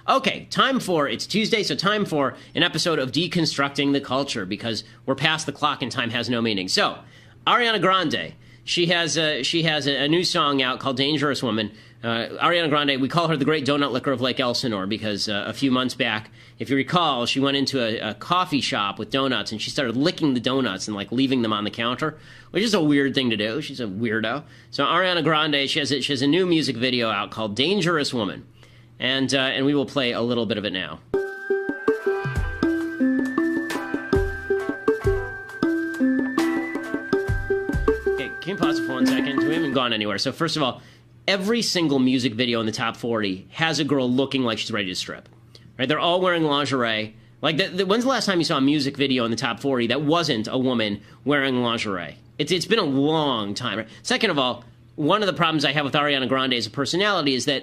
Okay, it's Tuesday, so time for an episode of Deconstructing the Culture, because we're past the clock and time has no meaning. So, Ariana Grande, she has a new song out called Dangerous Woman. Ariana Grande, we call her the great donut licker of Lake Elsinore because a few months back, if you recall, she went into a coffee shop with donuts and she started licking the donuts and like leaving them on the counter, which is a weird thing to do. She's a weirdo. So Ariana Grande, she has a new music video out called Dangerous Woman, and we will play a little bit of it now. Okay, can you pause it for 1 second? We haven't gone anywhere. So first of all, every single music video in the top 40 has a girl looking like she's ready to strip. Right? They're all wearing lingerie. Like, when's the last time you saw a music video in the top 40 that wasn't a woman wearing lingerie? It's been a long time. Right? Second of all, one of the problems I have with Ariana Grande as a personality is that,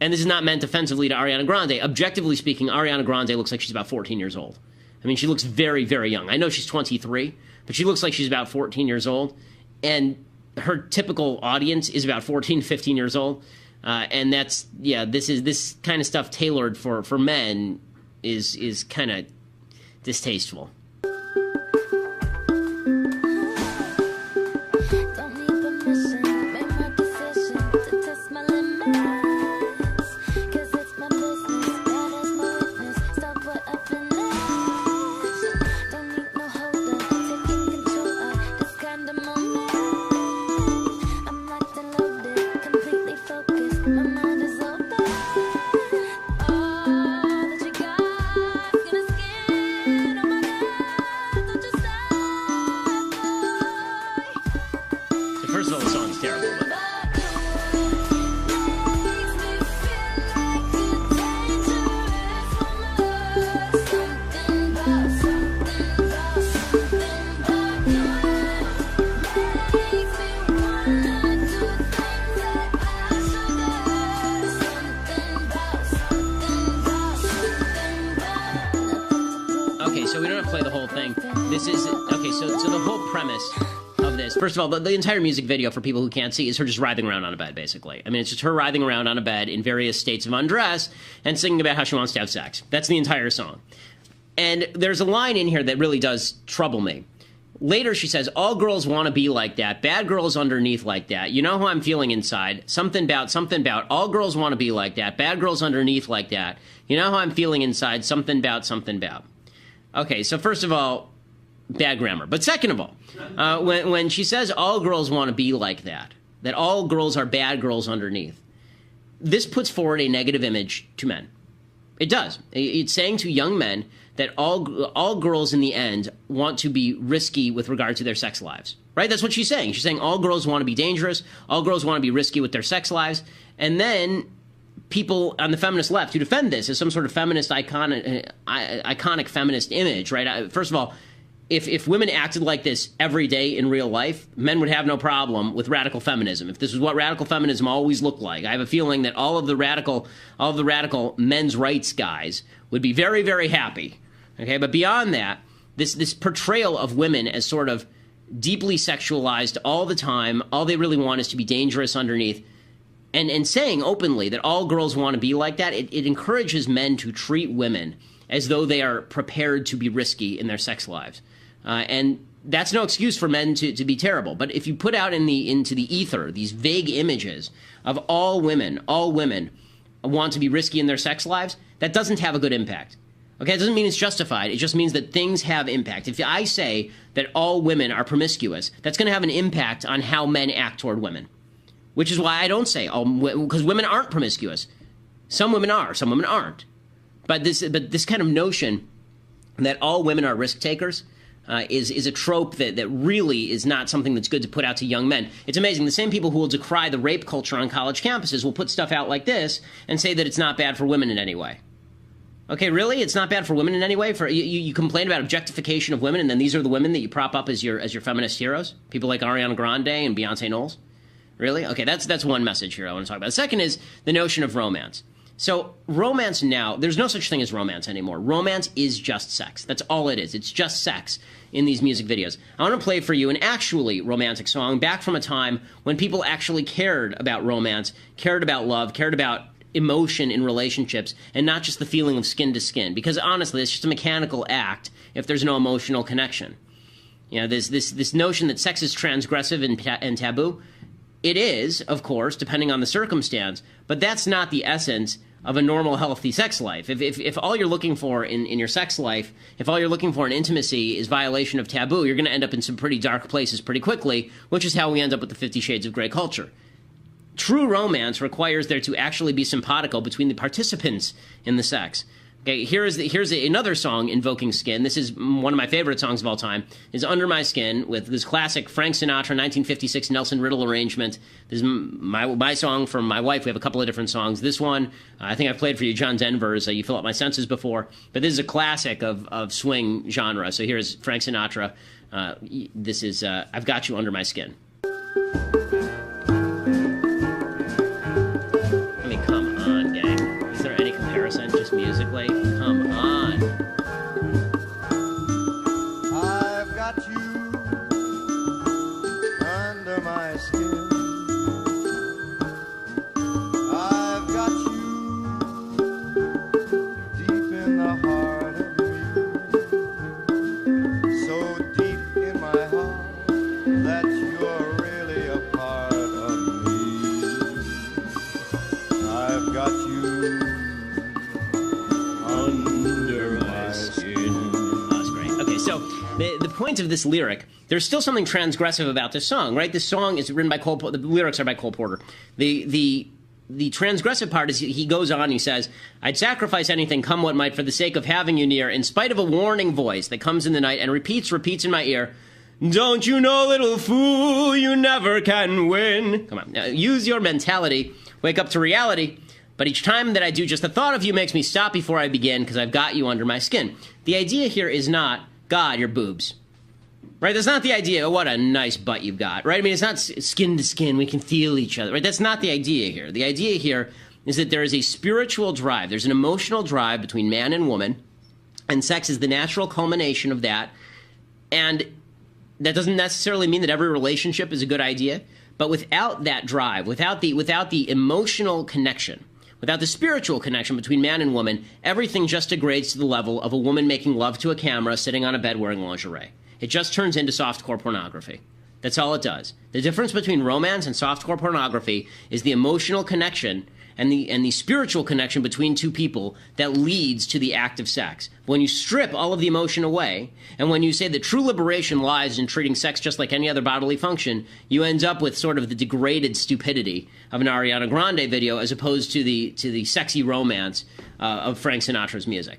and this is not meant offensively to Ariana Grande, objectively speaking, Ariana Grande looks like she's about 14 years old. I mean, she looks very, very young. I know she's 23, but she looks like she's about 14 years old. And her typical audience is about 14, 15 years old. And that's, yeah, this kind of stuff tailored for men is kind of distasteful. First of all, the song's terrible. Okay, so we don't have to play the whole thing. This is, okay, so the whole premise of this, first of all, the entire music video, for people who can't see, is her just writhing around on a bed, basically. I mean, it's just her writhing around on a bed in various states of undress and singing about how she wants to have sex. That's the entire song. And there's a line in here that really does trouble me. Later, she says, all girls want to be like that. Bad girls underneath like that. You know how I'm feeling inside. Something about. All girls want to be like that. Bad girls underneath like that. You know how I'm feeling inside. Something about. Okay, so first of all, bad grammar. But second of all, when she says all girls want to be like that all girls are bad girls underneath, this puts forward a negative image to men. It does. It's saying to young men that all girls in the end want to be risky with regard to their sex lives. Right? That's what she's saying. She's saying all girls want to be dangerous, all girls want to be risky with their sex lives, and then people on the feminist left who defend this as some sort of feminist iconic feminist image, right? First of all, if women acted like this every day in real life, men would have no problem with radical feminism. If this is what radical feminism always looked like, I have a feeling that all of the radical men's rights guys would be very, very happy. Okay, but beyond that, this portrayal of women as sort of deeply sexualized all the time, all they really want is to be dangerous underneath, and saying openly that all girls want to be like that, it encourages men to treat women as though they are prepared to be risky in their sex lives. And that's no excuse for men to be terrible. But if you put out into the ether these vague images of all women want to be risky in their sex lives, that doesn't have a good impact. Okay, it doesn't mean it's justified. It just means that things have impact. If I say that all women are promiscuous, that's going to have an impact on how men act toward women. Which is why I don't say all, because women aren't promiscuous. Some women are, some women aren't. But this kind of notion that all women are risk takers is a trope that really is not something that's good to put out to young men. It's amazing. The same people who will decry the rape culture on college campuses will put stuff out like this and say that it's not bad for women in any way. Okay, really? It's not bad for women in any way? You complain about objectification of women, and then these are the women that you prop up as your feminist heroes? People like Ariana Grande and Beyonce Knowles? Really? Okay, that's one message here I want to talk about. The second is the notion of romance. So romance now, there's no such thing as romance anymore. Romance is just sex. That's all it is. It's just sex in these music videos. I want to play for you an actually romantic song back from a time when people actually cared about romance, cared about love, cared about emotion in relationships and not just the feeling of skin to skin. Because honestly, it's just a mechanical act if there's no emotional connection. You know, there's this notion that sex is transgressive and taboo. It is, of course, depending on the circumstance, but that's not the essence of a normal, healthy sex life. If all you're looking for in your sex life, if all you're looking for in intimacy is violation of taboo, you're going to end up in some pretty dark places pretty quickly, which is how we end up with the 50 Shades of Grey culture. True romance requires there to actually be simpatico between the participants in the sex. Okay, here's another song invoking skin. This is one of my favorite songs of all time. Is Under My Skin with this classic Frank Sinatra 1956 Nelson Riddle arrangement. This is my song from my wife. We have a couple of different songs. This one, I think I've played for you John Denver's You Fill Up My Senses before. But this is a classic of swing genre. So here's Frank Sinatra. This is I've Got You Under My Skin. Just musically, come on. I've got you under my skin. I've got you deep in the heart of me. So deep in my heart that you're really a part of me. I've got you under my skin. Oh, that's great. Okay, so the point of this lyric, there's still something transgressive about this song, right? This song is written by Cole Porter. The lyrics are by Cole Porter. The transgressive part is he goes on, he says, I'd sacrifice anything, come what might, for the sake of having you near, in spite of a warning voice that comes in the night and repeats in my ear, don't you know, little fool, you never can win. Come on, now, use your mentality, wake up to reality. But each time that I do, just the thought of you makes me stop before I begin because I've got you under my skin. The idea here is not, God, your boobs. Right? That's not the idea. Oh, what a nice butt you've got. Right? I mean, it's not skin to skin. We can feel each other. Right? That's not the idea here. The idea here is that there is a spiritual drive. There's an emotional drive between man and woman, and sex is the natural culmination of that. And that doesn't necessarily mean that every relationship is a good idea. But without that drive, without the emotional connection, without the spiritual connection between man and woman, everything just degrades to the level of a woman making love to a camera sitting on a bed wearing lingerie. It just turns into softcore pornography. That's all it does. The difference between romance and softcore pornography is the emotional connection and the spiritual connection between two people that leads to the act of sex. When you strip all of the emotion away, and when you say that true liberation lies in treating sex just like any other bodily function, you end up with sort of the degraded stupidity of an Ariana Grande video as opposed to the sexy romance of Frank Sinatra's music.